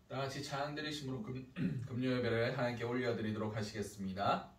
다 같이 찬양 드리심으로 금요 예배를 하나님께 올려드리도록 하시겠습니다.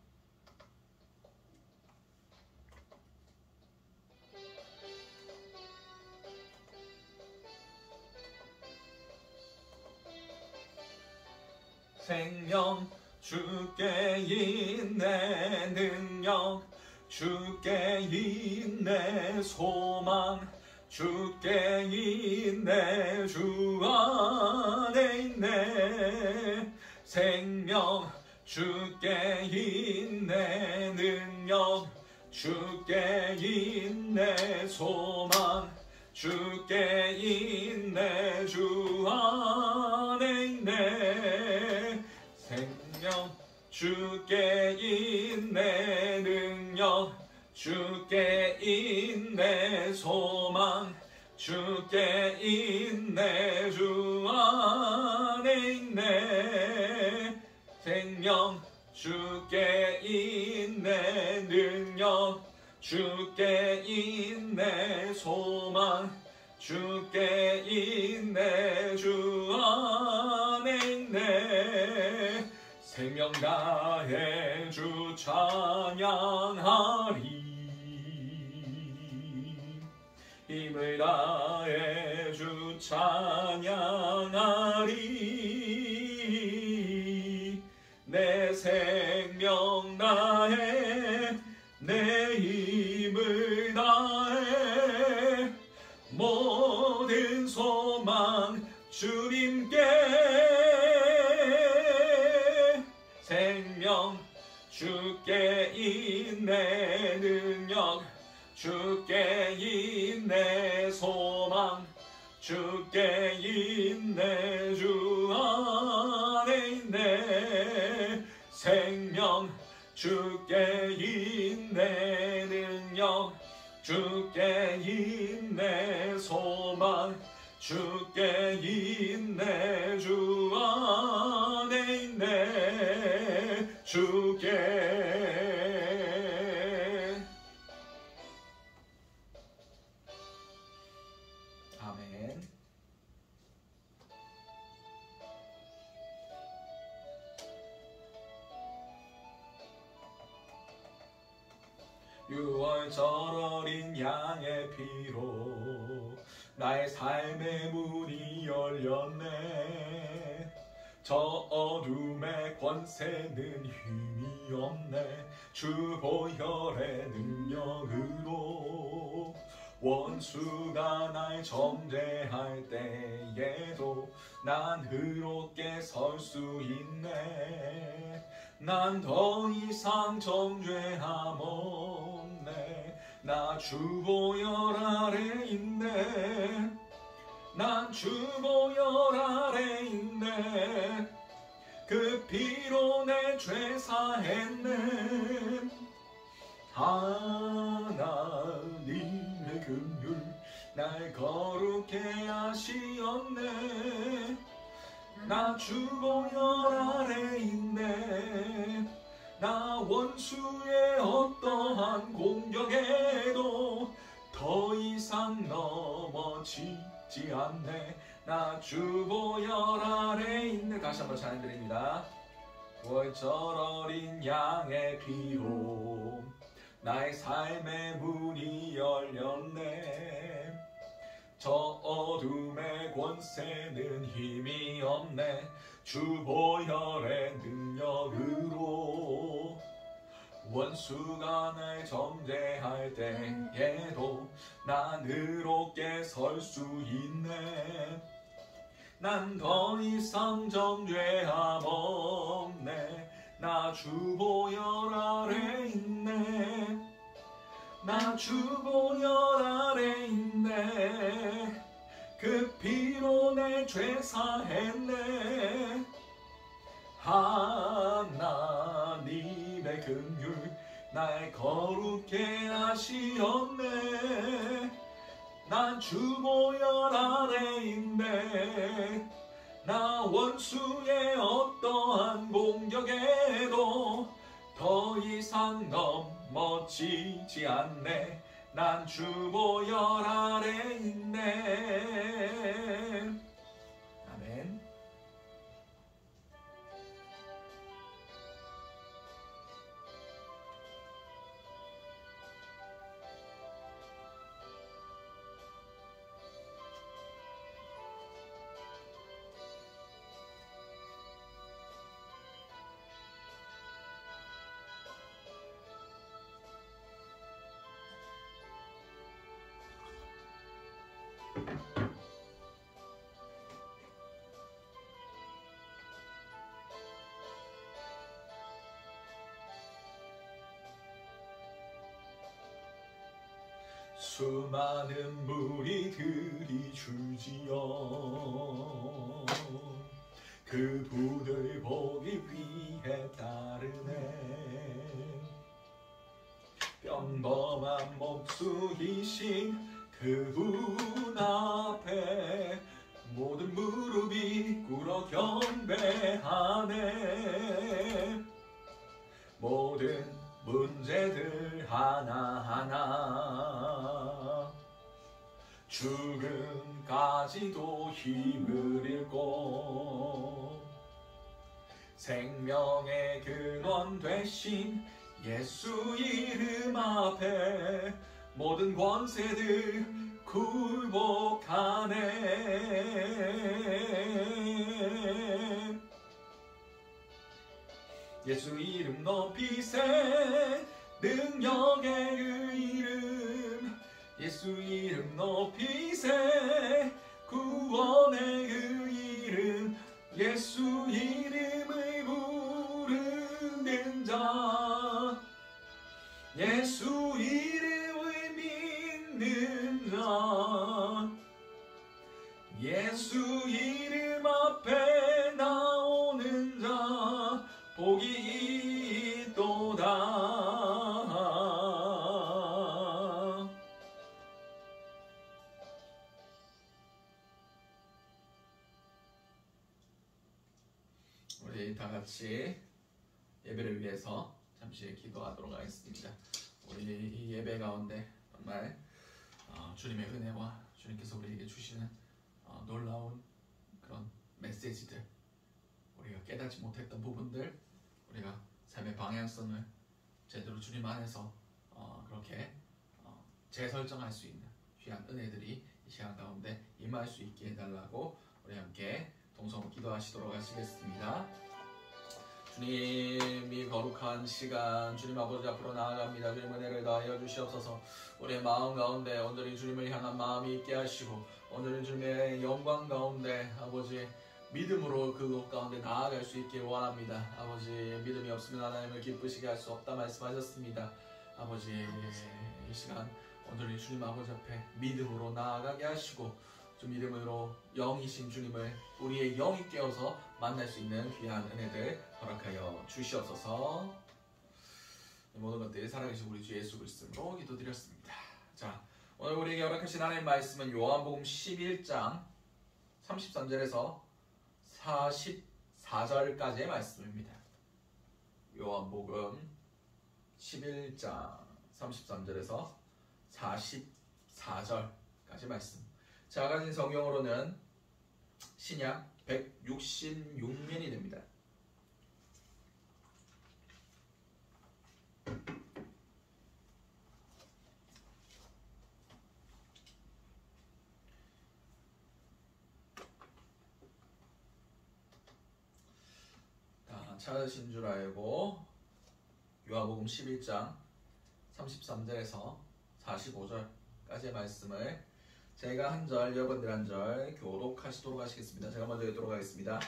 생명 주께 있네 능력 주께 있네 소망 주께 있네 주 안에 있네 생명 주께 있네 능력 주께 있네 소망 주께 있네 주 안에 있네 생명 주께 있네 능력 주께 있네 소망 주께 있네 주 안에 있네 생명 주께 있네 능력 주께 있네 소망 주께 있네 주 안에 있네 생명 다해 주 찬양하리 힘을 다해 주 찬양하리 내 생명 다해 내 힘을 다해 모든 소망 주님께 생명 주께 있네 능력 주께 있네 소망 주께 있네 주 안에 있네 생명 주께 있네 능력 주께 있네 소망 주께 있네 주 안에 있네 주께 아멘. 유월절 어린 양의 피로 나의 삶의 문이 열렸네 저 어둠의 권세는 힘이 없네 주 보혈의 능력으로 원수가 날 정죄할 때에도 난 의롭게 설 수 있네 난 더 이상 정죄함 없네 나 주 보혈 아래 있네 난 주 보혈 아래 있네 그 피로 내 죄 사했네 하나님의 긍휼 날 거룩해 하시었네 나 주 보혈 아래 있네 나 원수의 어떠한 공격에도 더 이상 넘어지지 않네 나 주 보혈 아래 있네 다시 한번 찬양드립니다 월절 어린 양의 피로 나의 삶의 문이 열렸네 저 어둠의 권세는 힘이 없네 주 보혈의 능력으로 원수가 날 정죄할 때에도 난 의롭게 설 수 있네 난 더 이상 정죄함 없네 나 주 보혈 아래 있네 나 주 보혈 아래 있네 그 피로 내 죄 사했네 하나님의 긍휼 날 거룩해 하시었네 난 주 보혈 아래 있네 나 원수의 어떠한 공격에도 더 이상 넘어지지 않네 난 주 보혈 아래 있네 아멘 수많은 무리들이 줄지어 그분을 보기 위해 따르네. 평범한 목수이신 그분 앞에 모든 무릎이 꿇어 경배하네. 모든 문제들 하나하나 죽음까지도 힘을 잃고 생명의 근원 되신 예수 이름 앞에 모든 권세들 굴복하네. 예수 이름 높이세 능력의 그 이름 예수 이름 높이세 구원의 그 이름 예수 이름을 부르는 자 예수 이름을 믿는 자 예수 이름 앞에 나오는 자 복이 있도다. 우리 다 같이 예배를 위해서 잠시 기도하도록 하겠습니다. 우리 이 예배 가운데 정말 주님의 은혜와 주님께서 우리에게 주시는 놀라운 그런 메시지들, 우리가 깨닫지 못했던 부분들, 우리가 삶의 방향성을 제대로 주님 안에서 그렇게 재설정할 수 있는 귀한 은혜들이 이 시간 가운데 임할 수 있게 해달라고 우리 함께 동성으로 기도하시도록 하시겠습니다. 주님이 거룩한 시간 주님 아버지 앞으로 나아갑니다. 주님 은혜를 더하여 주시옵소서. 우리의 마음 가운데 온전히 주님을 향한 마음이 있게 하시고 온전히 주님의 영광 가운데 아버지 믿음으로 그곳 가운데 나아갈 수 있게 원합니다. 아버지 믿음이 없으면 하나님을 기쁘시게 할 수 없다 말씀하셨습니다. 아버지 이 시간 온전히 주님 아버지 앞에 믿음으로 나아가게 하시고 주 믿음으로 영이신 주님을 우리의 영이 깨어서 만날 수 있는 귀한 은혜들 허락하여 주시옵소서. 이 모든 것들이 살아계신 우리 주 예수 그리스도로 기도드렸습니다. 자, 오늘 우리에게 허락하신 하나님의 말씀은 요한복음 11장 33절에서 44절까지의 말씀입니다. 요한복음 11장 33절에서 44절까지 말씀. 제가 가진 성경으로는 신약 166면이 됩니다. 찾으신 줄 알고 요한복음 11장 33절에서 45절까지의 말씀을 제가 한 절, 여러분들 한 절 교독하시도록 하시겠습니다. 제가 먼저 읽도록 하겠습니다.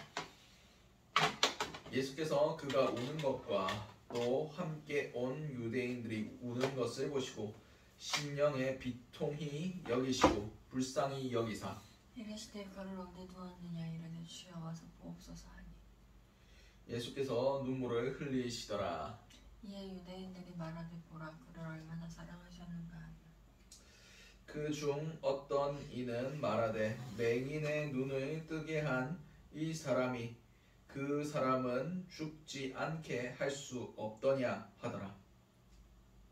예수께서 그가 우는 것과 또 함께 온 유대인들이 우는 것을 보시고 심령에 비통히 여기시고 불쌍히 여기사 이르시되 그를 어디 두었느냐 이르되 주여 와서 보옵소서 하니 예수께서 눈물을 흘리시더라. 이에 유대인들이 말하되 보라 그를 얼마나 사랑하셨는가 하며 그 중 어떤 이는 말하되 맹인의 눈을 뜨게 한 이 사람이 그 사람은 죽지 않게 할 수 없더냐 하더라.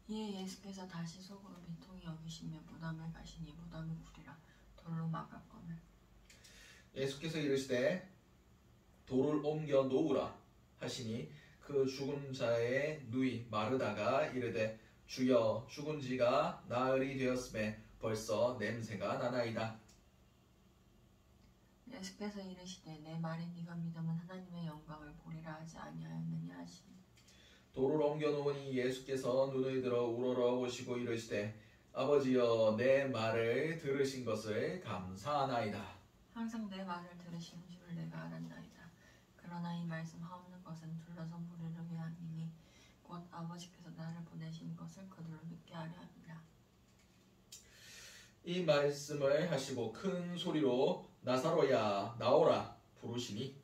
이에 예수께서 다시 속으로 비통히 여기시며 무덤을 가시니 무덤이 구리라 돌로 막았거늘 예수께서 이르시되 돌을 옮겨 놓으라 하시니 그 죽은 자의 누이 마르다가 이르되 주여 죽은 지가 나흘이 되었음에 벌써 냄새가 나나이다. 예수께서 이르시되 내 말이 네가 믿으면 하나님의 영광을 보리라 하지 아니하였느냐 하시니 돌을 옮겨 놓으니 예수께서 눈을 들어 우러러 보시고 이르시되 아버지여 내 말을 들으신 것을 감사하나이다. 항상 내 말을 들으시는 줄을 내가 알았나이다. 그러나 이 말씀 하옵는 것은 둘러서 무리를 위함이니 곧 아버지께서 나를 보내신 것을 그들로 믿게 하려 함이라. 이 말씀을 하시고 큰 소리로 나사로야 나오라 부르시니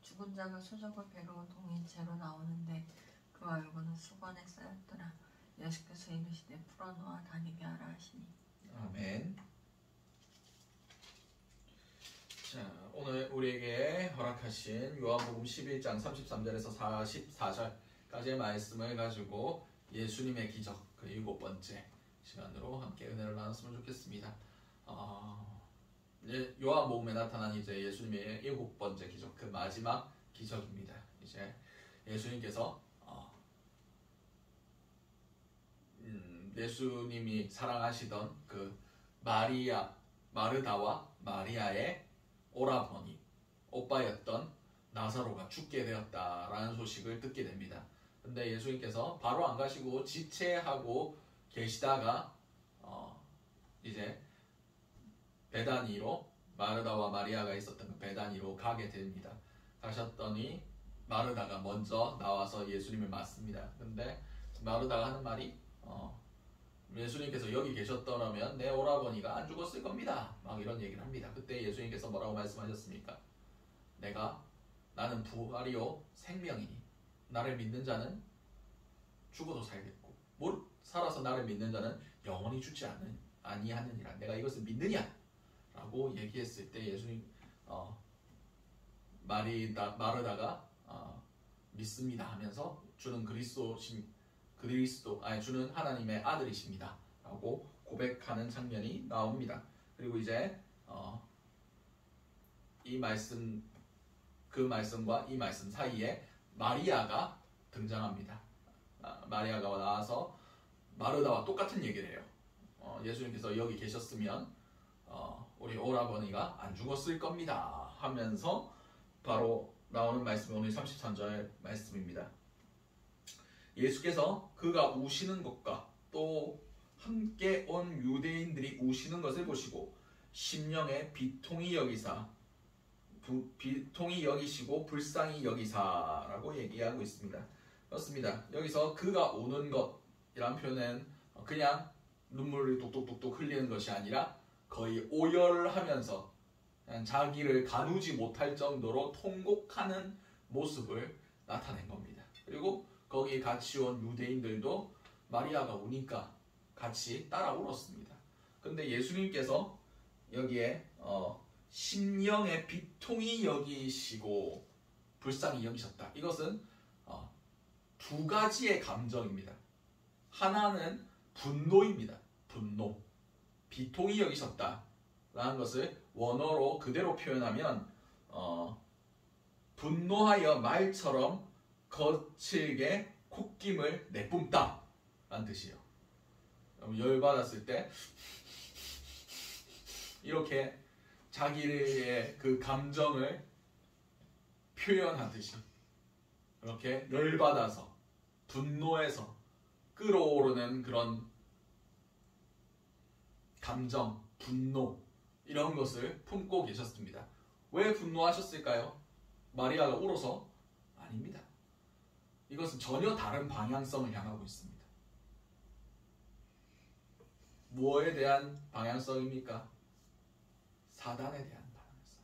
죽은 자가 수족을 베러 동인 채로 나오는데 그 얼굴은 수건에 쌓였더라. 예수께서 이르시되 풀어놓아 다니게 하라 하시니. 아멘. 자, 오늘 우리에게 허락하신 요한복음 11장 33절에서 44절까지의 말씀을 가지고 예수님의 기적 그 7번째 시간으로 함께 은혜를 나눴으면 좋겠습니다. 요한복음에 나타난 이제 예수님의 7번째 기적, 그 마지막 기적입니다. 이제 예수님께서 예수님이 사랑하시던 그 마르다와 마리아의 오라버니, 오빠였던 나사로가 죽게 되었다라는 소식을 듣게 됩니다. 근데 예수님께서 바로 안 가시고 지체하고 계시다가 이제 베다니로 마르다와 마리아가 있었던 그 베다니로 가게 됩니다. 가셨더니 마르다가 먼저 나와서 예수님을 맞습니다. 근데 마르다가 하는 말이 예수님께서 여기 계셨더라면 내 오라버니가 안 죽었을 겁니다. 막 이런 얘기를 합니다. 그때 예수님께서 뭐라고 말씀하셨습니까? 나는 부활이요 생명이니 나를 믿는 자는 죽어도 살겠고 살아서 나를 믿는 자는 영원히 죽지 아니하느니라. 내가 이것을 믿느냐? 라고 얘기했을 때 예수님 마르다가 믿습니다 하면서 주는 주는 하나님의 아들이십니다 라고 고백하는 장면이 나옵니다. 그리고 이제 그 말씀과 이 말씀 사이에 마리아가 등장합니다. 마리아가 나와서 마르다와 똑같은 얘기를 해요. 예수님께서 여기 계셨으면 우리 오라버니가 안 죽었을 겁니다 하면서 바로 나오는 말씀이 오늘 33절 말씀입니다. 예수께서 그가 우시는 것과 또 함께 온 유대인들이 우시는 것을 보시고 심령에 비통히 여기시고 불쌍히 여기사라고 얘기하고 있습니다. 그렇습니다. 여기서 그가 우는 것이란 표현은 그냥 눈물을 똑똑똑똑 흘리는 것이 아니라 거의 오열하면서 그냥 자기를 가누지 못할 정도로 통곡하는 모습을 나타낸 겁니다. 그리고 거기에 같이 온 유대인들도 마리아가 우니까 같이 따라 울었습니다. 근데 예수님께서 여기에 심령의 비통히 여기시고 불쌍히 여기셨다. 이것은 두 가지의 감정입니다. 하나는 분노입니다. 분노. 비통히 여기셨다 라는 것을 원어로 그대로 표현하면 분노하여 말처럼 거칠게 콧김을 내뿜다 라는 뜻이에요. 열받았을 때 이렇게 자기의 그 감정을 표현하듯이 이렇게 열받아서 분노해서 끓어오르는 그런 감정, 분노 이런 것을 품고 계셨습니다. 왜 분노하셨을까요? 마리아가 울어서? 아닙니다. 이것은 전혀 다른 방향성을 향하고 있습니다. 무엇에 대한 방향성입니까? 사단에 대한 방향성.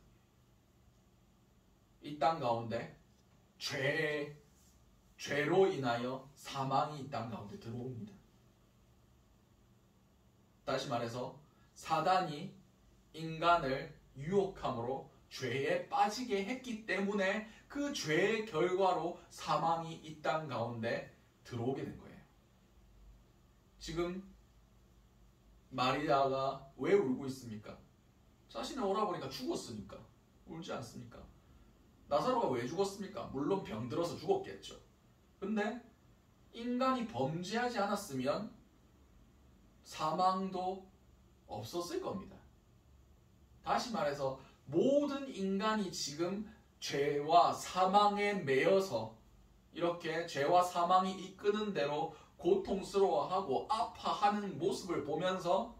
이 땅 가운데 죄로 인하여 사망이 이 땅 가운데 들어옵니다. 다시 말해서 사단이 인간을 유혹함으로 죄에 빠지게 했기 때문에 그 죄의 결과로 사망이 이 땅 가운데 들어오게 된 거예요. 지금 마리아가 왜 울고 있습니까? 자신의 오라버니가 죽었으니까 울지 않습니까? 나사로가 왜 죽었습니까? 물론 병들어서 죽었겠죠. 근데 인간이 범죄하지 않았으면 사망도 없었을 겁니다. 다시 말해서 모든 인간이 지금 죄와 사망에 매여서 이렇게 죄와 사망이 이끄는 대로 고통스러워하고 아파하는 모습을 보면서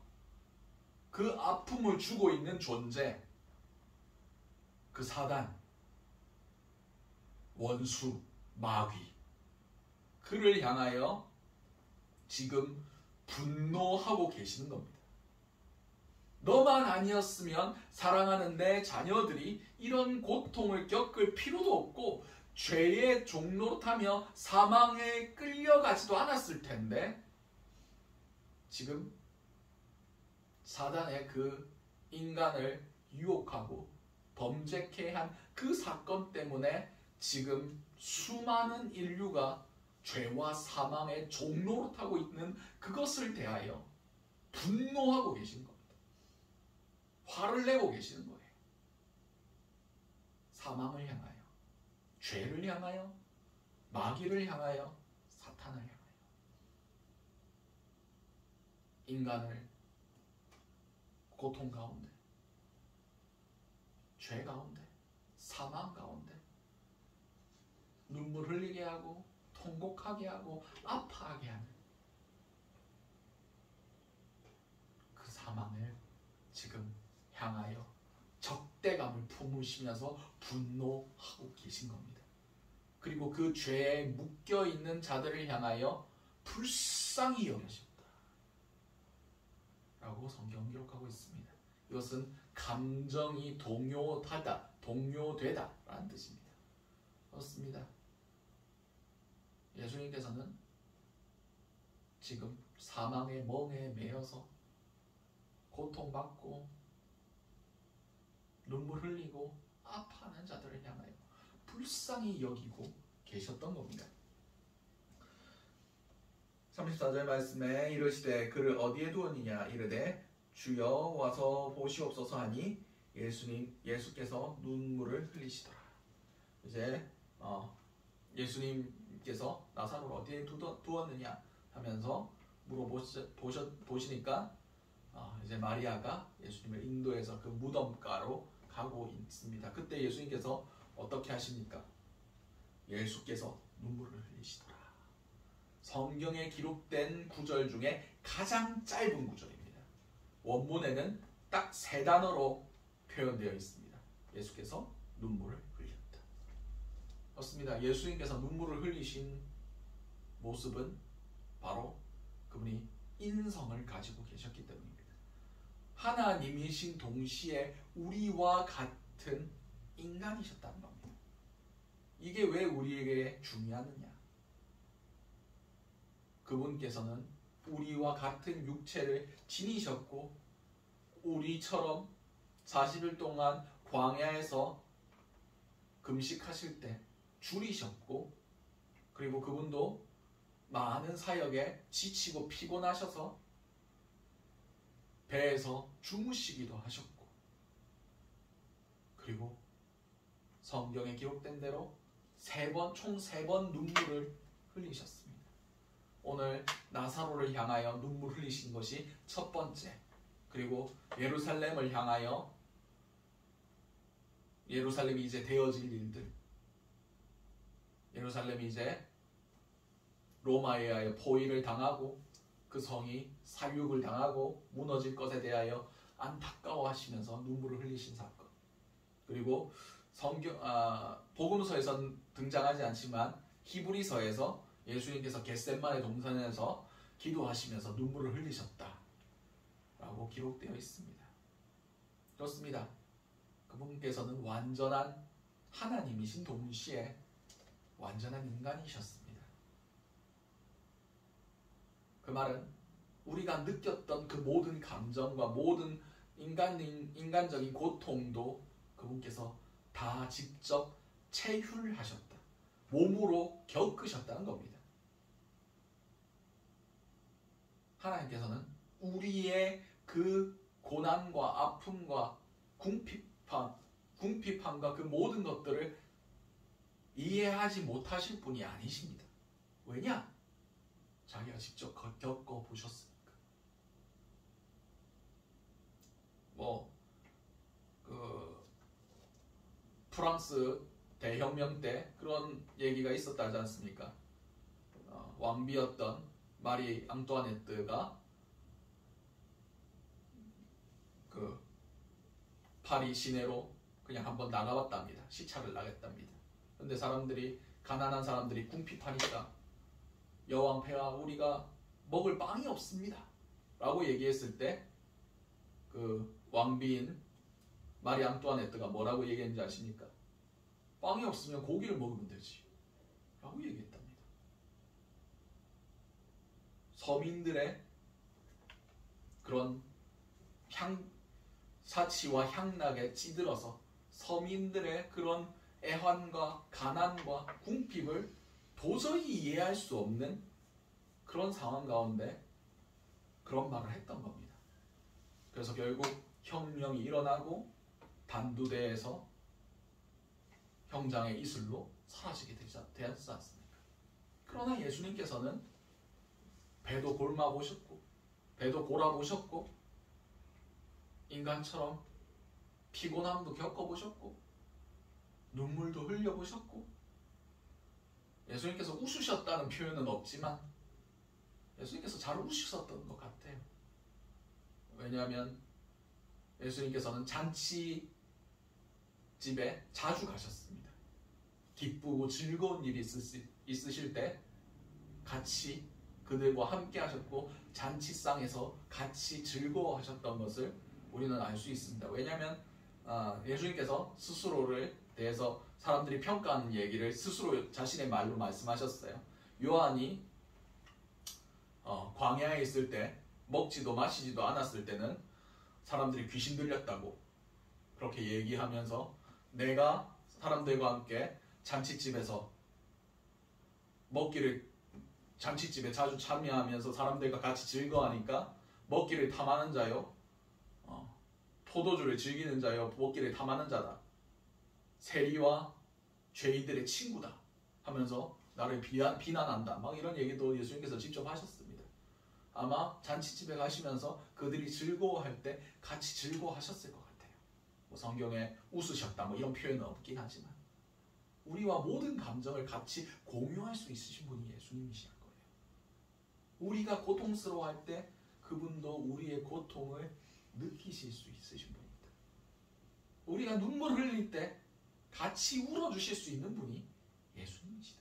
그 아픔을 주고 있는 존재, 그 사단, 원수, 마귀, 그를 향하여 지금 분노하고 계시는 겁니다. 너만 아니었으면 사랑하는 내 자녀들이 이런 고통을 겪을 필요도 없고 죄의 종로로 타며 사망에 끌려가지도 않았을 텐데 지금 사단의 그 인간을 유혹하고 범죄케 한 그 사건 때문에 지금 수많은 인류가 죄와 사망의 종로로 타고 있는 그것을 대하여 분노하고 계신 겁니다. 화를 내고 계시는 거예요. 사망을 향하여, 죄를 향하여, 마귀를 향하여, 사탄을 향하여 인간을 고통 가운데, 죄 가운데, 사망 가운데 눈물 흘리게 하고 통곡하게 하고 아파하게 하는 그 사망을 지금 향하여 적대감을 품으시면서 분노하고 계신 겁니다. 그리고 그 죄에 묶여있는 자들을 향하여 불쌍히 여기셨다 라고 성경 기록하고 있습니다. 이것은 감정이 동요되다 라는 뜻입니다. 그렇습니다. 예수님께서는 지금 사망의 멍에 매여서 고통받고 눈물 흘리고 아파하는 자들을 향하여 불쌍히 여기고 계셨던 겁니다. 34절 말씀에 이르시되 그를 어디에 두었느냐 이르되 주여 와서 보시옵소서 하니 예수께서 눈물을 흘리시더라. 이제 예수님께서 나사로를 어디에 두었느냐 하면서 물어보시니까 이제 마리아가 예수님을 인도해서 그 무덤가로 가고 있습니다. 그때 예수님께서 어떻게 하십니까? 예수께서 눈물을 흘리시더라. 성경에 기록된 구절 중에 가장 짧은 구절입니다. 원문에는 딱 3단어로 표현되어 있습니다. 예수께서 눈물을 흘렸다. 그렇습니다. 예수님께서 눈물을 흘리신 모습은 바로 그분이 인성을 가지고 계셨기 때문입니다. 하나님이신 동시에 우리와 같은 인간이셨다는 겁니다. 이게 왜 우리에게 중요하느냐? 그분께서는 우리와 같은 육체를 지니셨고 우리처럼 40일 동안 광야에서 금식하실 때 줄이셨고 그리고 그분도 많은 사역에 지치고 피곤하셔서 배에서 주무시기도 하셨고 그리고 성경에 기록된 대로 총 3번 눈물을 흘리셨습니다. 오늘 나사로를 향하여 눈물 흘리신 것이 첫 번째, 그리고 예루살렘을 향하여 예루살렘이 이제 되어질 일들, 예루살렘이 이제 로마에 의하여 포위를 당하고 그 성이 살육을 당하고 무너질 것에 대하여 안타까워하시면서 눈물을 흘리신 사건, 그리고 복음서에선 등장하지 않지만 히브리서에서 예수님께서 겟세마네 동산에서 기도하시면서 눈물을 흘리셨다 라고 기록되어 있습니다. 그렇습니다. 그분께서는 완전한 하나님이신 동시에 완전한 인간이셨습니다. 그 말은 우리가 느꼈던 그 모든 감정과 모든 인간적인 고통도 그분께서 다 직접 체휼하셨다. 몸으로 겪으셨다는 겁니다. 하나님께서는 우리의 그 고난과 아픔과 궁핍함과 그 모든 것들을 이해하지 못하실 분이 아니십니다. 왜냐? 자기가 직접 겪어보셨으니까. 프랑스 대혁명 때 그런 얘기가 있었다지 않습니까? 왕비였던 마리 앙뚜아네트가 그 파리 시내로 그냥 한번 나가봤답니다. 시차를 나갔답니다. 근데 가난한 사람들이 궁핍하니까 여왕 폐하 우리가 먹을 빵이 없습니다 라고 얘기했을 때 그 왕비인 마리 앙뚜아네트가 뭐라고 얘기했는지 아십니까? 빵이 없으면 고기를 먹으면 되지 라고 얘기했답니다. 서민들의 그런 사치와 향락에 찌들어서 서민들의 그런 애환과 가난과 궁핍을 도저히 이해할 수 없는 그런 상황 가운데 그런 말을 했던 겁니다. 그래서 결국 혁명이 일어나고 단두대에서 형장의 이슬로 사라지게 되지 않습니까? 그러나 예수님께서는 배도 골마보셨고 배도 골아보셨고 인간처럼 피곤함도 겪어보셨고 눈물도 흘려보셨고 예수님께서 웃으셨다는 표현은 없지만 예수님께서 잘 웃으셨던 것 같아요. 왜냐하면 예수님께서는 잔치집에 자주 가셨습니다. 기쁘고 즐거운 일이 있으실 때 같이 그들과 함께 하셨고 잔치상에서 같이 즐거워하셨던 것을 우리는 알 수 있습니다. 왜냐하면 예수님께서 스스로를 대해서 사람들이 평가하는 얘기를 스스로 자신의 말로 말씀하셨어요. 요한이 광야에 있을 때 먹지도 마시지도 않았을 때는 사람들이 귀신 들렸다고 그렇게 얘기하면서 내가 사람들과 함께 잔치집에서 잔치집에 자주 참여하면서 사람들과 같이 즐거워하니까 먹기를 탐하는 자요 포도주를 즐기는 자요 먹기를 탐하는 자다. 세리와 죄인들의 친구다 하면서 나를 비난한다. 막 이런 얘기도 예수님께서 직접 하셨습니다. 아마 잔치집에 가시면서 그들이 즐거워할 때 같이 즐거워하셨을 것 같아요. 뭐 성경에 웃으셨다 뭐 이런 표현은 없긴 하지만 우리와 모든 감정을 같이 공유할 수 있으신 분이 예수님이실 거예요. 우리가 고통스러워할 때 그분도 우리의 고통을 느끼실 수 있으신 분입니다. 우리가 눈물 흘릴 때 같이 울어주실 수 있는 분이 예수님이시다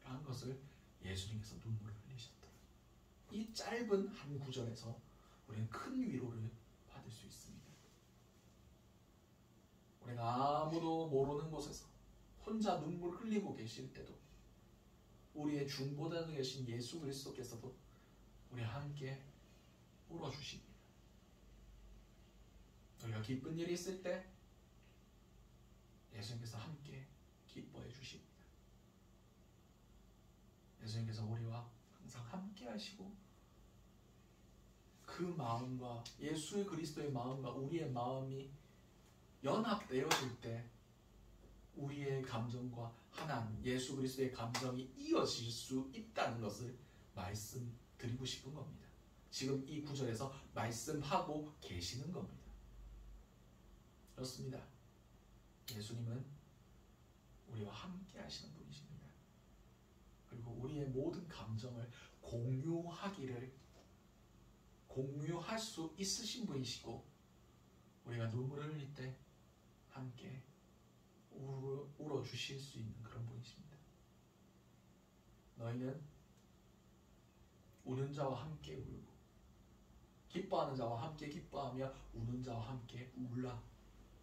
라는 것을 예수님께서 눈물을 흘리셨다. 이 짧은 한 구절에서 우리는 큰 위로를 받을 수 있습니다. 우리가 아무도 모르는 곳에서 혼자 눈물 흘리고 계실 때도 우리의 중보자로 계신 예수 그리스도께서도 우리와 함께 울어주십니다. 우리가 기쁜 일이 있을 때 예수님께서 함께 기뻐해 주십니다. 예수님께서 우리와 항상 함께 하시고 그 마음과 예수 그리스도의 마음과 우리의 마음이 연합되어질 때 우리의 감정과 하나님 예수 그리스도의 감정이 이어질 수 있다는 것을 말씀드리고 싶은 겁니다. 지금 이 구절에서 말씀하고 계시는 겁니다. 그렇습니다. 예수님은 우리와 함께 하시는 분이십니다. 그리고 우리의 모든 감정을 공유할 수 있으신 분이시고 우리가 눈물을 흘릴 때 함께 울어주실 수 있는 그런 분이십니다. 너희는 우는 자와 함께 울고 기뻐하는 자와 함께 기뻐하며 우는 자와 함께 울라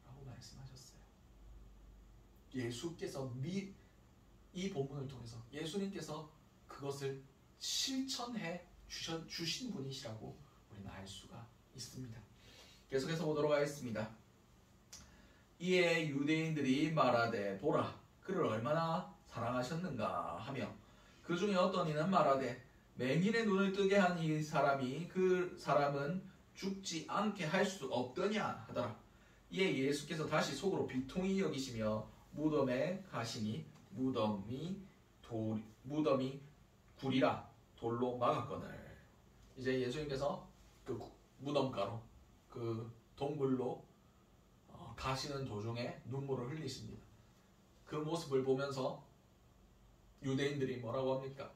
라고 말씀하셨어요. 예수께서 이 본문을 통해서 예수님께서 그것을 실천해 주신 분이시라고 우리는 알 수가 있습니다. 계속해서 보도록 하겠습니다. 이에 유대인들이 말하되 보라 그를 얼마나 사랑하셨는가 하며 그 중에 어떤 이는 말하되 맹인의 눈을 뜨게 한 이 사람이 그 사람은 죽지 않게 할 수 없더냐 하더라. 이에 예수께서 다시 속으로 비통히 여기시며 무덤에 가시니 무덤이 굴이라 돌로 막았거늘. 이제 예수님께서 그 무덤가로 그 동굴로 가시는 도중에 눈물을 흘리십니다. 그 모습을 보면서 유대인들이 뭐라고 합니까?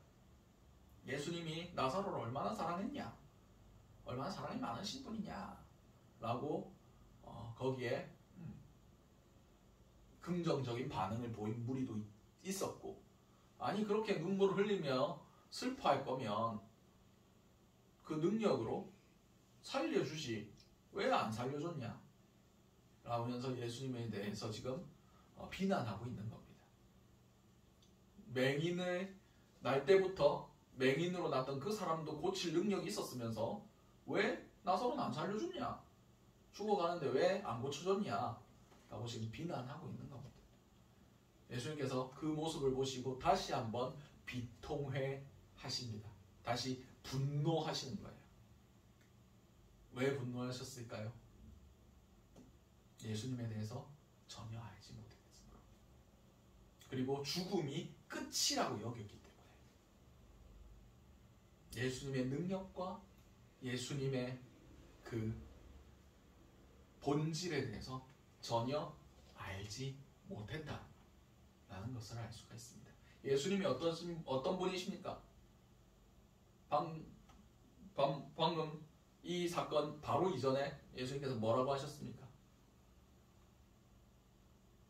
예수님이 나사로를 얼마나 사랑했냐? 얼마나 사랑이 많으신 분이냐? 라고 거기에 긍정적인 반응을 보인 무리도 있었고, 아니 그렇게 눈물을 흘리며 슬퍼할 거면 그 능력으로 살려주지 왜 안 살려줬냐? 라면서 예수님에 대해서 지금 비난하고 있는 겁니다. 맹인을 날 때부터 맹인으로 났던 그 사람도 고칠 능력이 있었으면서 왜 나사로는 안 살려줬냐? 죽어가는데 왜 안 고쳐줬냐? 라고 지금 비난하고 있는 겁니다. 예수님께서 그 모습을 보시고 다시 한번 비통해 하십니다. 다시 분노하시는 거예요. 왜 분노하셨을까요? 예수님에 대해서 전혀 알지 못했습니다. 그리고 죽음이 끝이라고 여겼기 때문에 예수님의 능력과 예수님의 그 본질에 대해서 전혀 알지 못했다라는 것을 알 수가 있습니다. 예수님이 어떤 분이십니까? 방금 이 사건 바로 이전에 예수님께서 뭐라고 하셨습니까?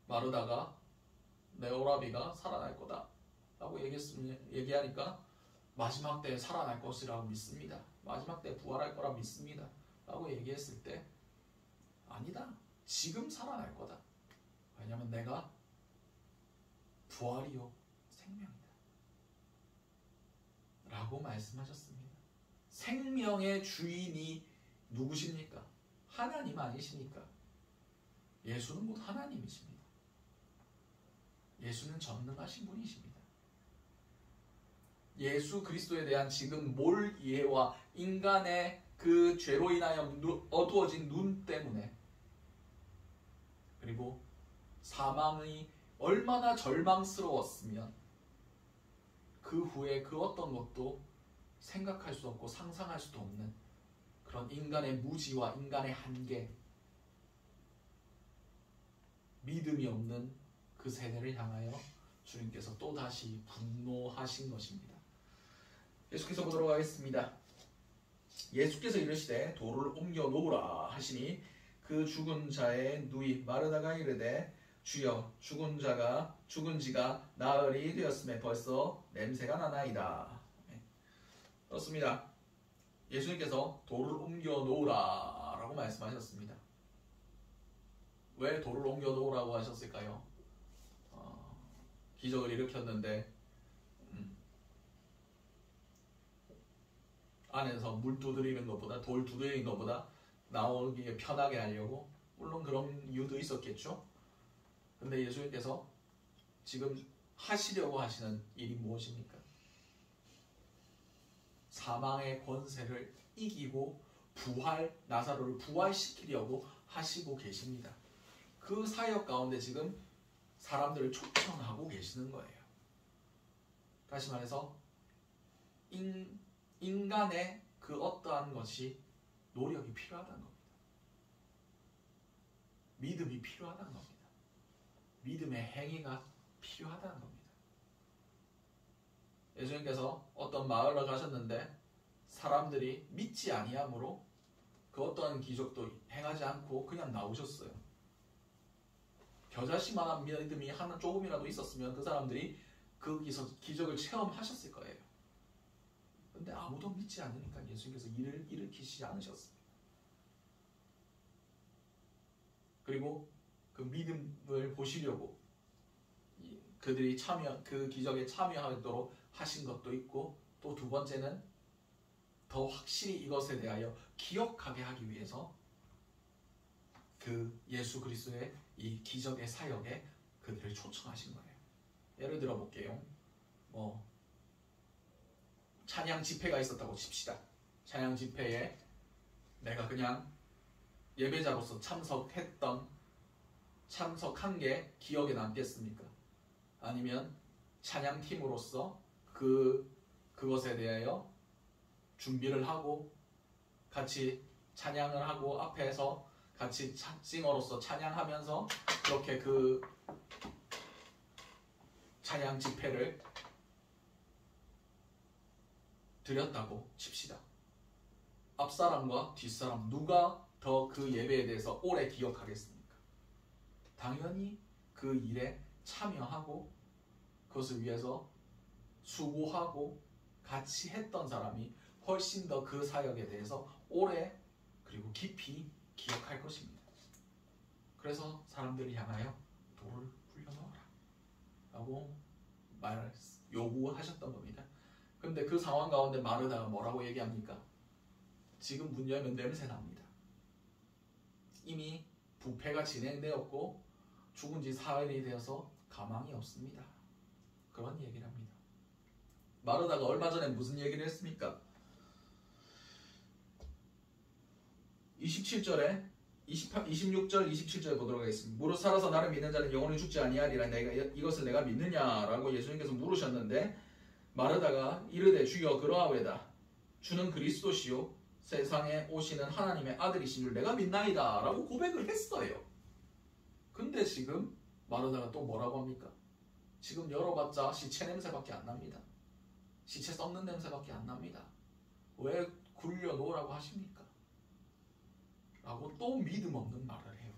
마르다가 내 오라비가 살아날 거다 라고 얘기하니까 마지막 때에 살아날 것이라고 믿습니다. 마지막 때에 부활할 거라 믿습니다 라고 얘기했을 때 아니다. 지금 살아날 거다. 왜냐하면 내가 부활이요 생명이다 라고 말씀하셨습니다. 생명의 주인이 누구십니까? 하나님 아니십니까? 예수는 곧 하나님이십니다. 예수는 전능하신 분이십니다. 예수 그리스도에 대한 지금 몰 이해와 인간의 그 죄로 인하여 어두워진 눈 때문에 그리고 사망이 얼마나 절망스러웠으면 그 후에 그 어떤 것도 생각할 수 없고 상상할 수도 없는 그런 인간의 무지와 인간의 한계, 믿음이 없는 그 세대를 향하여 주님께서 또다시 분노하신 것입니다. 계속해서 보도록 하겠습니다. 예수께서 이르시되 돌을 옮겨 놓으라 하시니 그 죽은 자의 누이 마르다가 이르되 주여 죽은 지가 나흘이 되었음에 벌써 냄새가 나나이다. 그렇습니다. 예수님께서 돌을 옮겨 놓으라 라고 말씀하셨습니다. 왜 돌을 옮겨 놓으라고 하셨을까요? 기적을 일으켰는데 안에서 물 두드리는 것보다 돌 두드리는 것보다 나오기에 편하게 하려고, 물론 그런 이유도 있었겠죠. 근데 예수님께서 지금 하시려고 하시는 일이 무엇입니까? 사망의 권세를 이기고 나사로를 부활시키려고 하시고 계십니다. 그 사역 가운데 지금 사람들을 초청하고 계시는 거예요. 다시 말해서 인간의 그 어떠한 것이 노력이 필요하다는 겁니다. 믿음이 필요하다는 겁니다. 믿음의 행위가 필요하다는 겁니다. 예수님께서 어떤 마을로 가셨는데 사람들이 믿지 아니함으로 그 어떠한 기적도 행하지 않고 그냥 나오셨어요. 겨자씨만한 믿음이 하나 조금이라도 있었으면 그 사람들이 그 기적을 체험하셨을 거예요. 근데 아무도 믿지 않으니까 예수님께서 일을 일으키시지 않으셨습니다. 그리고 그 믿음을 보시려고 그들이 그 기적에 참여하도록 하신 것도 있고, 또 두 번째는 더 확실히 이것에 대하여 기억하게 하기 위해서 그 예수 그리스도의 이 기적의 사역에 그들을 초청하신 거예요. 예를 들어 볼게요. 찬양 집회가 있었다고 칩시다. 찬양 집회에 내가 그냥 예배자로서 참석한 게 기억에 남겠습니까? 아니면 찬양팀으로서 그것에 대하여 준비를 하고 같이 찬양을 하고 앞에서 같이 싱어로서 찬양하면서 그렇게 그 찬양 집회를 드렸다고 칩시다. 앞사람과 뒷사람 누가 더 그 예배에 대해서 오래 기억하겠습니까? 당연히 그 일에 참여하고 그것을 위해서 수고하고 같이 했던 사람이 훨씬 더 그 사역에 대해서 오래 그리고 깊이 기억할 것입니다. 그래서 사람들을 향하여 돌을 굴려놓아라 라고 요구하셨던 겁니다. 근데 그 상황 가운데 마르다가 뭐라고 얘기합니까? 지금 문 열면 냄새 납니다. 이미 부패가 진행되었고 죽은 지 사흘이 되어서 가망이 없습니다. 그런 얘기를 합니다. 마르다가 얼마 전에 무슨 얘기를 했습니까? 26절 27절 보도록 하겠습니다. 무릇 살아서 나를 믿는 자는 영원히 죽지 아니하리라. 이것을 내가 믿느냐라고 예수님께서 물으셨는데 마르다가 이르되 주여 그러하외다. 주는 그리스도시요 세상에 오시는 하나님의 아들이신 줄 내가 믿나이다 라고 고백을 했어요. 근데 지금 마르다가 또 뭐라고 합니까? 지금 열어봤자 시체 냄새밖에 안 납니다. 시체 썩는 냄새밖에 안 납니다. 왜 굴려놓으라고 하십니까? 라고 또 믿음 없는 말을 해요.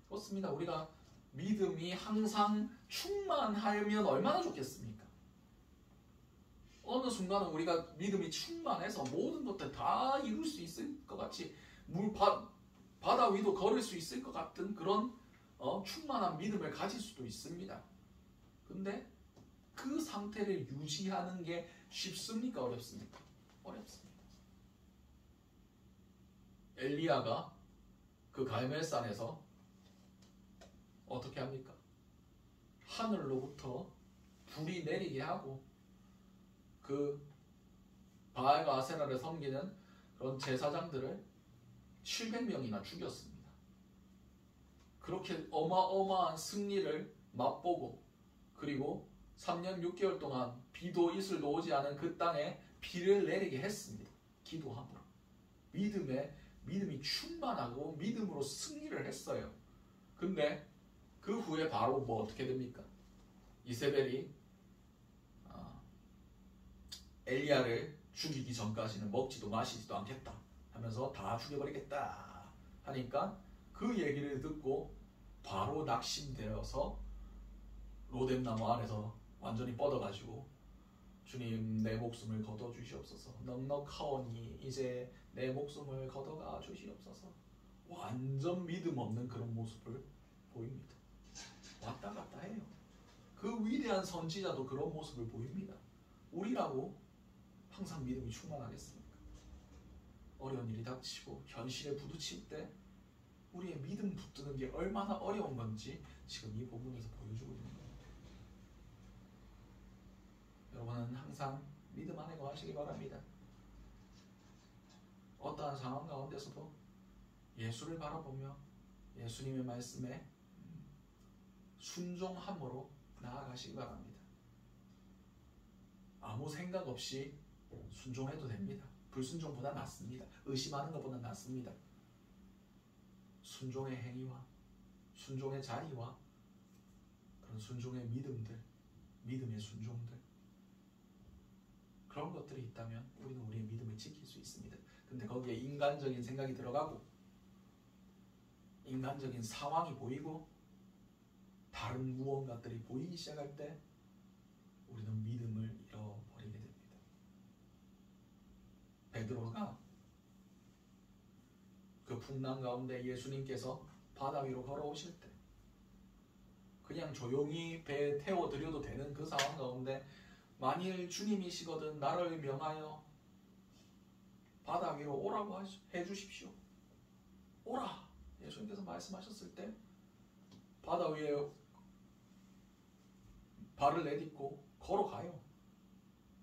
그렇습니다. 우리가 믿음이 항상 충만하면 얼마나 좋겠습니까? 어느 순간은 우리가 믿음이 충만해서 모든 것들 다 이룰 수 있을 것 같이 바다 위도 걸을 수 있을 것 같은 그런 충만한 믿음을 가질 수도 있습니다. 근데 그 상태를 유지하는 게 쉽습니까? 어렵습니까? 어렵습니다. 엘리야가 그 갈멜산에서 어떻게 합니까? 하늘로부터 불이 내리게 하고 그 바알과 아세라를 섬기는 그런 제사장들을 700명이나 죽였습니다. 그렇게 어마어마한 승리를 맛보고 그리고 3년 6개월 동안 비도 이슬도 오지 않은 그 땅에 비를 내리게 했습니다. 기도함으로. 믿음이 충만하고 믿음으로 승리를 했어요. 근데 그 후에 바로 뭐 어떻게 됩니까? 이세벨이 엘리야를 죽이기 전까지는 먹지도 마시지도 않겠다 하면서 다 죽여버리겠다 하니까 그 얘기를 듣고 바로 낙심되어서 로뎀나무 안에서 완전히 뻗어가지고 주님 내 목숨을 거둬주시옵소서. 넉넉하오니 이제 내 목숨을 걷어가 주시옵소서. 완전 믿음 없는 그런 모습을 보입니다. 왔다 갔다 해요. 그 위대한 선지자도 그런 모습을 보입니다. 우리라고 항상 믿음이 충만하겠습니까? 어려운 일이 닥치고 현실에 부딪힐 때 우리의 믿음 붙드는 게 얼마나 어려운 건지 지금 이 본문에서 보여주고 있는 거예요. 여러분은 항상 믿음 안에 거하시기 바랍니다. 어떠한 상황 가운데서도 예수를 바라보며 예수님의 말씀에 순종함으로 나아가시기 바랍니다. 아무 생각 없이 순종해도 됩니다. 불순종보다 낫습니다. 의심하는 것보다 낫습니다. 순종의 행위와 순종의 자리와 그런 순종의 믿음들, 믿음의 순종들 그런 것들이 있다면 우리는 우리의 믿음을 지킬 수 있습니다. 근데 거기에 인간적인 생각이 들어가고 인간적인 상황이 보이고 다른 무언가들이 보이기 시작할 때 우리는 믿음을 잃어버리게 됩니다. 베드로가 그 풍랑 가운데 예수님께서 바다 위로 걸어오실 때 그냥 조용히 배에 태워드려도 되는 그 상황 가운데 만일 주님이시거든 나를 명하여 바다 위로 오라고 해주십시오. 오라! 예수님께서 말씀하셨을 때 바다 위에 발을 내딛고 걸어가요.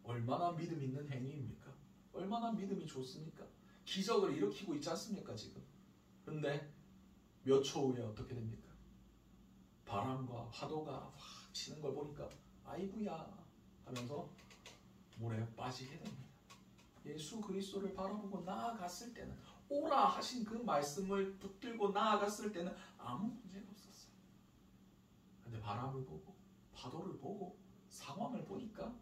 얼마나 믿음 있는 행위입니까? 얼마나 믿음이 좋습니까? 기적을 일으키고 있지 않습니까 지금? 근데 몇 초 후에 어떻게 됩니까? 바람과 파도가 확 치는 걸 보니까 아이고야 하면서 물에 빠지게 됩니다. 예수 그리스도를 바라보고 나아갔을 때는 오라 하신 그 말씀을 붙들고 나아갔을 때는 아무 문제가 없었어요. 근데 바람을 보고 파도를 보고 상황을 보니까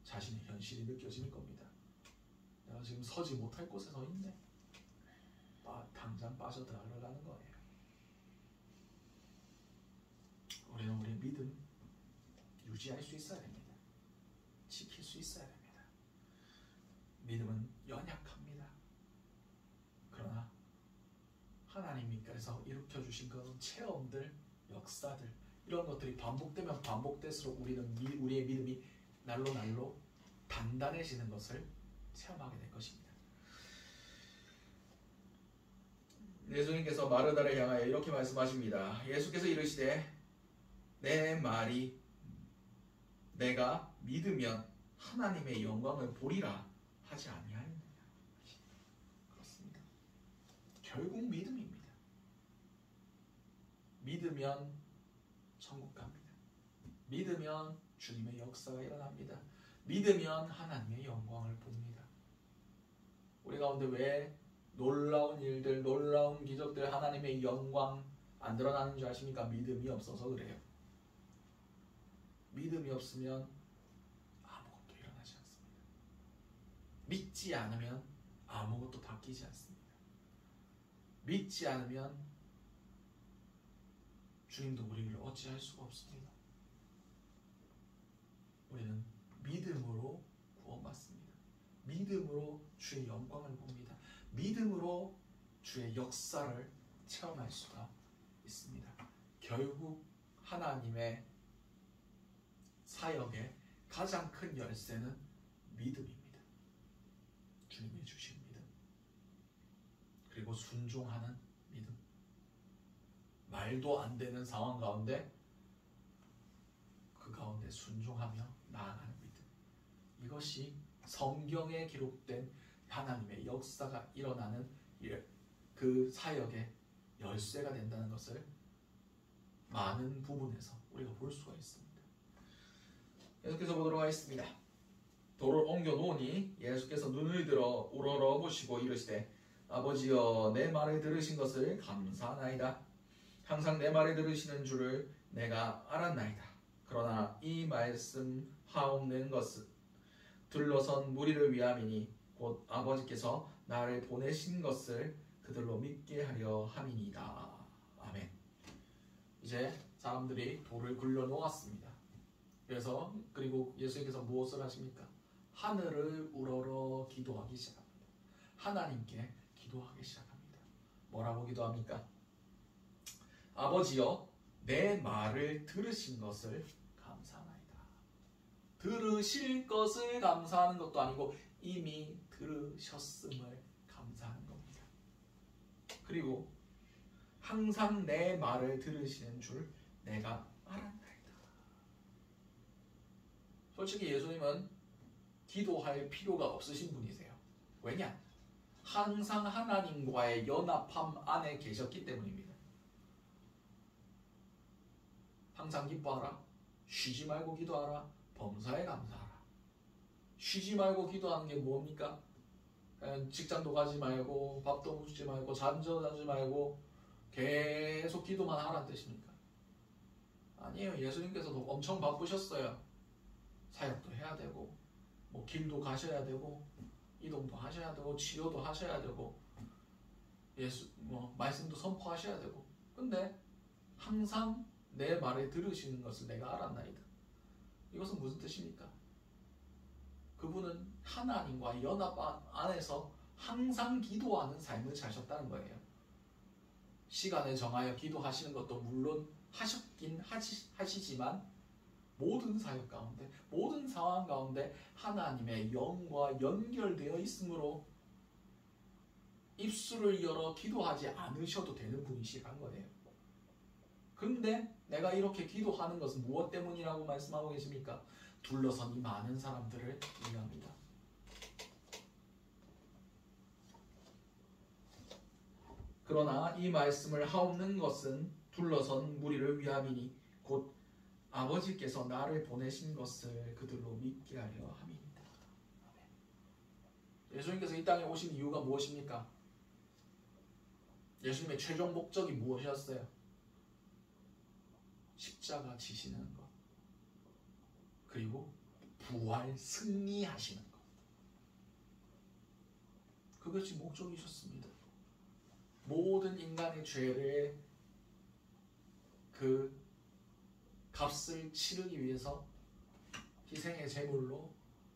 자신의 현실이 느껴지는 겁니다. 내가 지금 서지 못할 곳에 서 있네. 당장 빠져들어가는 거예요. 우리는 우리의 믿음 유지할 수 있어야 됩니다. 지킬 수 있어야 됩니다. 믿음은 연약합니다. 그러나 주님께서 일으켜 주신 그런 체험들, 역사들, 이런 것들이 반복되면 반복될수록 우리의 믿음이 날로 날로 단단해지는 것을 체험하게 될 것입니다. 예수님께서 마르다를 향하여 이렇게 말씀하십니다. 예수께서 이르시되 내 말이 내가 믿으면 하나님의 영광을 보리라 하지 아니하였느냐. 그렇습니다. 결국 믿음입니다. 믿으면 천국 갑니다. 믿으면 주님의 역사가 일어납니다. 믿으면 하나님의 영광을 봅니다. 우리 가운데 왜 놀라운 일들, 놀라운 기적들, 하나님의 영광 안 드러나는 줄 아십니까? 믿음이 없어서 그래요. 믿음이 없으면 아무것도 일어나지 않습니다. 믿지 않으면 아무것도 바뀌지 않습니다. 믿지 않으면 주님도 우리를 어찌할 수가 없습니다. 우리는 믿음으로 구원받습니다. 믿음으로 주의 영광을 봅니다. 믿음으로 주의 역사를 체험할 수가 있습니다. 결국 하나님의 사역의 가장 큰 열쇠는 믿음입니다. 주님이 주신 믿음, 그리고 순종하는 믿음. 말도 안 되는 상황 가운데 그 가운데 순종하며 나아가는 믿음. 이것이 성경에 기록된 하나님의 역사가 일어나는 그 사역의 열쇠가 된다는 것을 많은 부분에서 우리가 볼 수가 있습니다. 계속해서 보도록 하겠습니다. 돌을 옮겨 놓으니 예수께서 눈을 들어 우러러 보시고 이르시되 아버지여 내 말을 들으신 것을 감사하나이다. 항상 내 말을 들으시는 줄을 내가 알았나이다. 그러나 이 말씀 하옵는 것은 둘러선 무리를 위함이니 곧 아버지께서 나를 보내신 것을 그들로 믿게 하려 함이니이다. 아멘. 이제 사람들이 돌을 굴려 놓았습니다. 그리고 예수님께서 무엇을 하십니까? 하늘을 우러러 기도하기 시작합니다. 하나님께 기도하기 시작합니다. 뭐라고 기도합니까? 아버지여 내 말을 들으신 것을 감사하나이다. 들으실 것을 감사하는 것도 아니고 이미 들으셨음을 감사하는 겁니다. 그리고 항상 내 말을 들으시는 줄 내가 알았나이다. 솔직히 예수님은 기도할 필요가 없으신 분이세요. 왜냐? 항상 하나님과의 연합함 안에 계셨기 때문입니다. 항상 기뻐하라. 쉬지 말고 기도하라. 범사에 감사하라. 쉬지 말고 기도하는 게 뭡니까? 직장도 가지 말고 밥도 먹지 말고 잠자지 말고 계속 기도만 하라는 뜻입니까? 아니에요. 예수님께서도 엄청 바쁘셨어요. 사역도 해야 되고 뭐 길도 가셔야 되고 이동도 하셔야 되고 치료도 하셔야 되고 말씀도 선포하셔야 되고, 근데 항상 내 말을 들으시는 것을 내가 알았나이다. 이것은 무슨 뜻입니까? 그분은 하나님과 연합 안에서 항상 기도하는 삶을 사셨다는 거예요. 시간을 정하여 기도하시는 것도 물론 하시지만 모든 사역 가운데, 모든 상황 가운데 하나님의 영과 연결되어 있으므로 입술을 열어 기도하지 않으셔도 되는 분이시란 거예요. 그런데 내가 이렇게 기도하는 것은 무엇 때문이라고 말씀하고 계십니까? 둘러선 이 많은 사람들을 위함이다. 그러나 이 말씀을 하옵는 것은 둘러선 무리를 위함이니 곧 아버지께서 나를 보내신 것을 그들로 믿게 하려 함입니다. 예수님께서 이 땅에 오신 이유가 무엇입니까? 예수님의 최종 목적이 무엇이었어요? 십자가 지시는 것, 그리고 부활 승리하시는 것. 그것이 목적이셨습니다. 모든 인간의 죄를 그 값을 치르기 위해서 희생의 제물로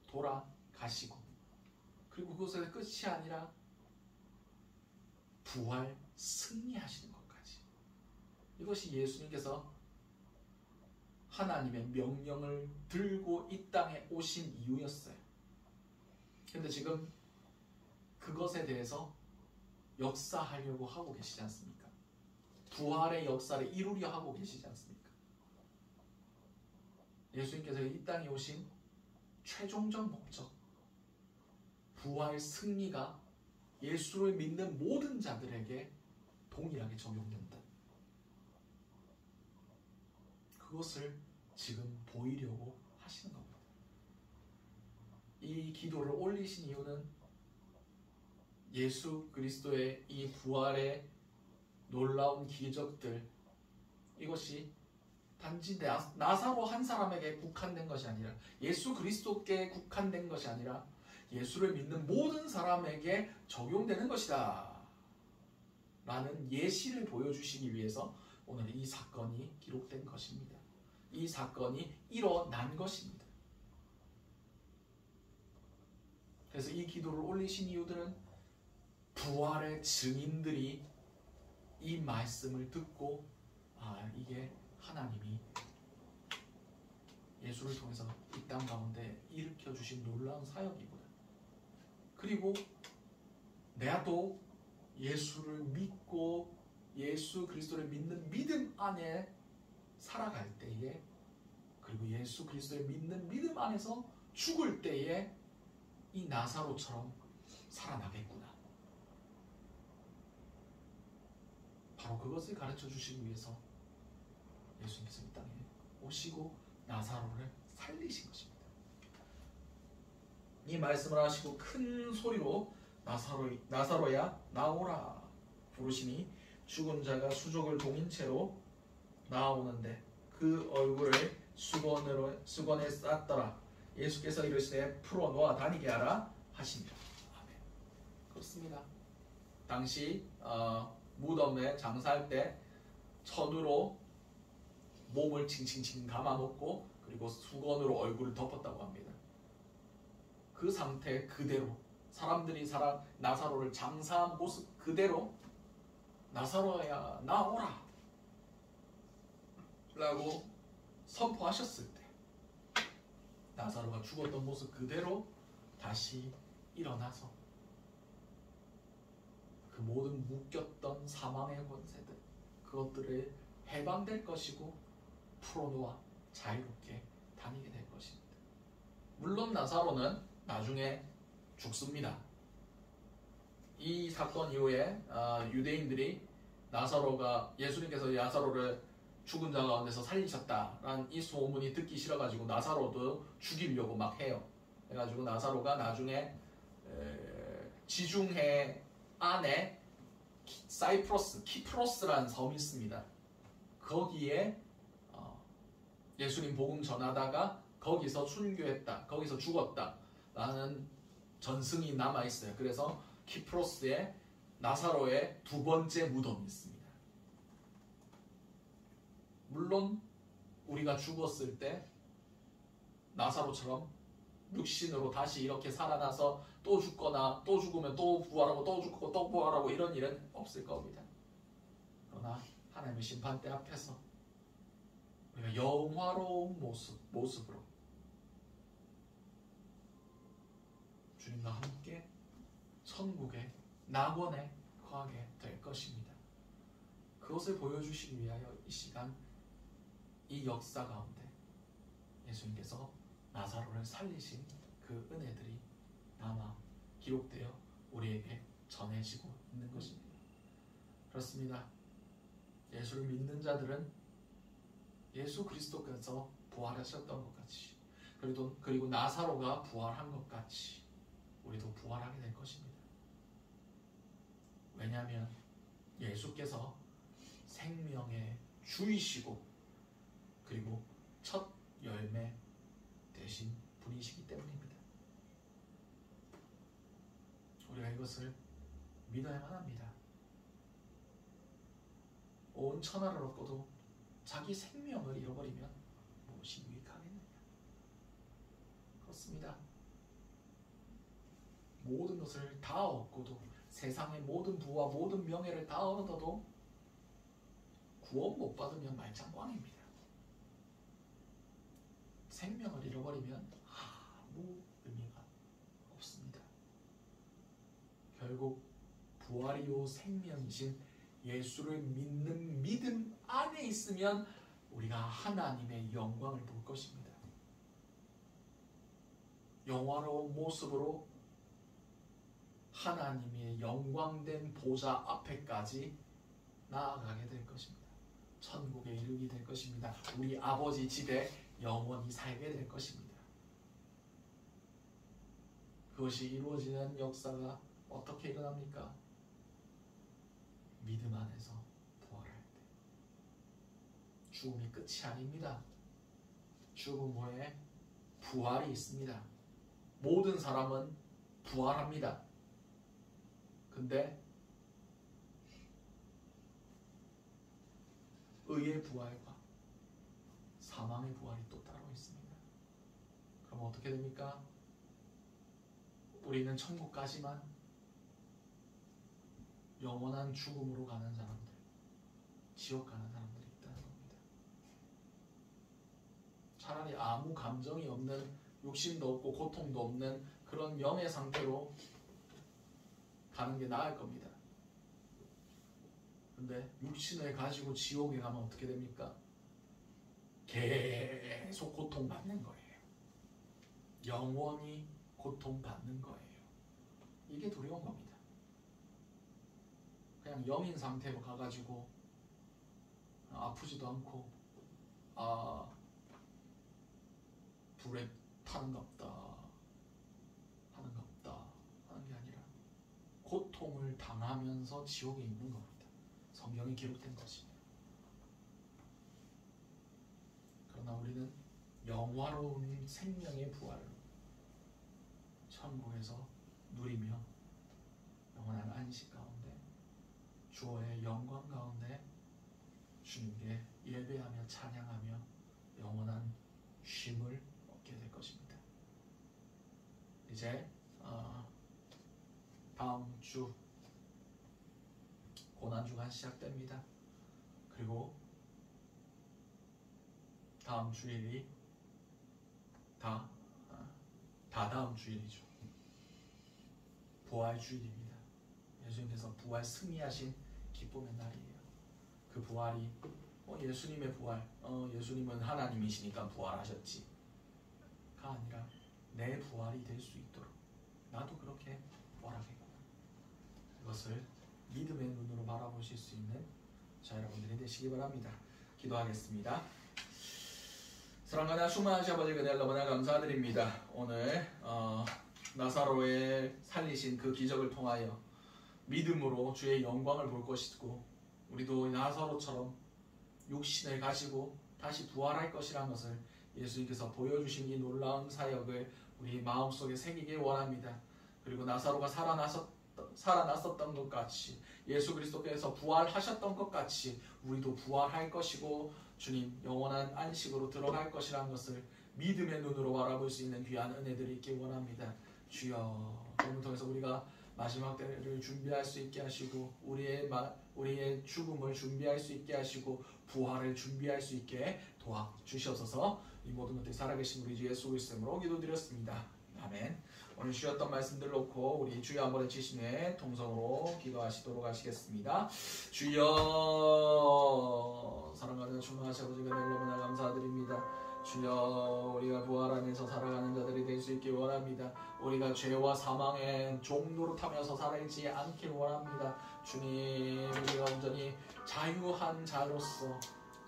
돌아가시고, 그리고 그것의 끝이 아니라 부활 승리하시는 것까지. 이것이 예수님께서 하나님의 명령을 들고 이 땅에 오신 이유였어요. 근데 지금 그것에 대해서 역사하려고 하고 계시지 않습니까? 부활의 역사를 이루려 하고 계시지 않습니까? 예수님께서 이 땅에 오신 최종적 목적, 부활 승리가 예수를 믿는 모든 자들에게 동일하게 적용된다. 그것을 지금 보이려고 하시는 겁니다. 이 기도를 올리신 이유는 예수 그리스도의 이 부활의 놀라운 기적들, 이것이 단지 나사로 한 사람에게 국한된 것이 아니라, 예수 그리스도께 국한된 것이 아니라 예수를 믿는 모든 사람에게 적용되는 것이다 라는 예시를 보여주시기 위해서 오늘 이 사건이 기록된 것입니다. 이 사건이 일어난 것입니다. 그래서 이 기도를 올리신 이유들은 부활의 증인들이 이 말씀을 듣고 이게 하나님이 예수를 통해서 이 땅 가운데 일으켜주신 놀라운 사역이구나. 그리고 내가 또 예수를 믿고 예수 그리스도를 믿는 믿음 안에 살아갈 때에, 그리고 예수 그리스도를 믿는 믿음 안에서 죽을 때에 이 나사로처럼 살아나겠구나. 바로 그것을 가르쳐 주시기 위해서 예수님께서 이 땅에 오시고 나사로를 살리신 것입니다. 이 말씀을 하시고 큰 소리로 나사로야 나오라 부르시니 죽은 자가 수족을 동인 채로 나오는데 그 얼굴을 수건에 쌌더라. 예수께서 이르시되 풀어놓아 다니게 하라 하시니라. 아멘. 그렇습니다. 당시 무덤에 장사할 때 천으로 몸을 칭칭칭 감아놓고 그리고 수건으로 얼굴을 덮었다고 합니다. 그 상태 그대로 사람들이 나사로를 장사한 모습 그대로 나사로야 나오라 라고 선포하셨을 때 나사로가 죽었던 모습 그대로 다시 일어나서 그 모든 묶였던 사망의 권세들, 그것들을 해방될 것이고 풀어놓아 자유롭게 다니게 될 것입니다. 물론 나사로는 나중에 죽습니다. 이 사건 이후에 유대인들이 예수님께서 나사로를 죽은 자 가운데서 살리셨다라는 이 소문이 듣기 싫어가지고 나사로도 죽이려고 막 해요. 그래가지고 나사로가 나중에 지중해 안에 키프로스라는 섬이 있습니다. 거기에 예수님 복음 전하다가 거기서 순교했다, 거기서 죽었다라는 전승이 남아있어요. 그래서 키프로스에 나사로의 두 번째 무덤이 있습니다. 물론 우리가 죽었을 때 나사로처럼 육신으로 다시 이렇게 살아나서 또 죽거나 또 죽으면 또 부활하고 또 죽고 또 부활하고 이런 일은 없을 겁니다. 그러나 하나님의 심판대 앞에서 우리가 영화로운 모습으로 주님과 함께 천국의 낙원에 거하게 될 것입니다. 그것을 보여주시기 위하여 이 시간 이 역사 가운데 예수님께서 나사로를 살리신 그 은혜들이 남아 기록되어 우리에게 전해지고 있는 것입니다. 그렇습니다. 예수를 믿는 자들은 예수 그리스도께서 부활하셨던 것 같이, 그리고 나사로가 부활한 것 같이 우리도 부활하게 될 것입니다. 왜냐하면 예수께서 생명의 주이시고 그리고 첫 열매 되신 분이시기 때문입니다. 우리가 이것을 믿어야만 합니다. 온 천하를 얻고도 자기 생명을 잃어버리면 무엇이 유익하겠느냐. 그렇습니다. 모든 것을 다 얻고도, 세상의 모든 부와 모든 명예를 다 얻어도 구원 못 받으면 말짱꽝입니다. 생명을 잃어버리면 아무 의미가 없습니다. 결국 부활이요 생명이신 예수를 믿는 믿음 안에 있으면 우리가 하나님의 영광을 볼 것입니다. 영화로운 모습으로 하나님의 영광된 보좌 앞에까지 나아가게 될 것입니다. 천국에 이르게 될 것입니다. 우리 아버지 집에 영원히 살게 될 것입니다. 그것이 이루어지는 역사가 어떻게 일어납니까? 믿음 안에서 부활할 때. 죽음이 끝이 아닙니다. 죽음 후에 부활이 있습니다. 모든 사람은 부활합니다. 근데 의의 부활과 사망의 부활이 또 따로 있습니다. 그럼 어떻게 됩니까? 우리는 천국까지만 영원한 죽음으로 가는 사람들, 지옥 가는 사람들이 있다는 겁니다. 차라리 아무 감정이 없는, 욕심도 없고 고통도 없는 그런 영의 상태로 가는 게 나을 겁니다. 근데 육신을 가지고 지옥에 가면 어떻게 됩니까? 계속 고통받는 거예요. 영원히 고통받는 거예요. 이게 두려운 겁니다. 그냥 영인 상태로 가가지고 아프지도 않고 불에 타는 거 없다 하는 거 없다 하는 게 아니라 고통을 당하면서 지옥에 있는 겁니다. 성경에 기록된 것입니다. 그러나 우리는 영화로운 생명의 부활을 천국에서 누리며 영원한 안식 가운데 주의 영광 가운데 주님께 예배하며 찬양하며 영원한 쉼을 얻게 될 것입니다. 이제 다음 주 고난주가 시작됩니다. 그리고 다음 주일이 다 다음 주일이죠. 부활 주일입니다. 예수님께서 부활 승리하신 기쁨의 날이에요. 그 부활이 예수님의 부활, 예수님은 하나님이시니까 부활하셨지가 아니라 내 부활이 될 수 있도록 나도 그렇게 부활하겠구나. 그것을 믿음의 눈으로 바라보실 수 있는 자 여러분들이 되시기 바랍니다. 기도하겠습니다. 사랑하는 충만하신 아버지 그날 너무나 감사드립니다. 오늘 나사로의 살리신 그 기적을 통하여 믿음으로 주의 영광을 볼 것이고 우리도 나사로처럼 육신을 가지고 다시 부활할 것이라는 것을 예수님께서 보여주신 이 놀라운 사역을 우리 마음속에 새기길 원합니다. 그리고 나사로가 살아났었던 것 같이 예수 그리스도께서 부활하셨던 것 같이 우리도 부활할 것이고 주님 영원한 안식으로 들어갈 것이라는 것을 믿음의 눈으로 바라볼 수 있는 귀한 은혜들이 있길 원합니다. 주여 오늘 통해서 우리가 마지막 때를 준비할 수 있게 하시고 우리의 죽음을 준비할 수 있게 하시고 부활을 준비할 수 있게 도와주시옵소서. 이 모든 것들이 살아계신 우리 주 예수 그리스도로 기도드렸습니다. 아멘. 오늘 주셨던 말씀들 놓고 우리 주여 한번 치시네 통성으로 기도하시도록 하시겠습니다. 주여 사랑하는 충만하신 아버지 은혜를 너무나 감사드립니다. 주여 우리가 부활 안에서 살아가는 자들이 될 수 있길 원합니다. 우리가 죄와 사망의 종로로 타면서 살아있지 않길 원합니다. 주님 우리가 온전히 자유한 자로서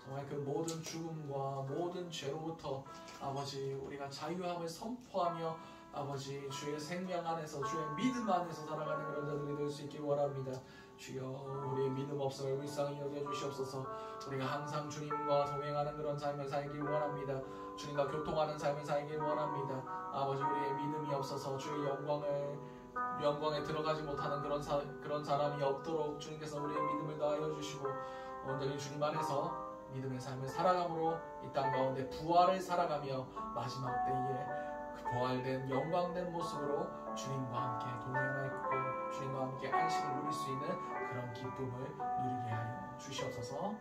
정말 그 모든 죽음과 모든 죄로부터 아버지 우리가 자유함을 선포하며 아버지 주의 생명 안에서 주의 믿음 안에서 살아가는 그런 자들이 될 수 있길 원합니다. 주여 우리의 믿음 없음을 불쌍히 여겨주시옵소서. 우리가 항상 주님과 동행하는 그런 삶을 살길 원합니다. 주님과 교통하는 삶을 살길 원합니다. 아버지 우리의 믿음이 없어서 주의 영광에 들어가지 못하는 그런 사람이 없도록 주님께서 우리의 믿음을 더하여 주시고 온전히 주님 안에서 믿음의 삶을 살아감으로 이 땅 가운데 부활을 살아가며 마지막 때에 그 부활된 영광된 모습으로 주님과 함께 동행하였고 주님과 함께 안식을 누릴 수 있는 그런 기쁨을 누리게 하여 주시옵소서.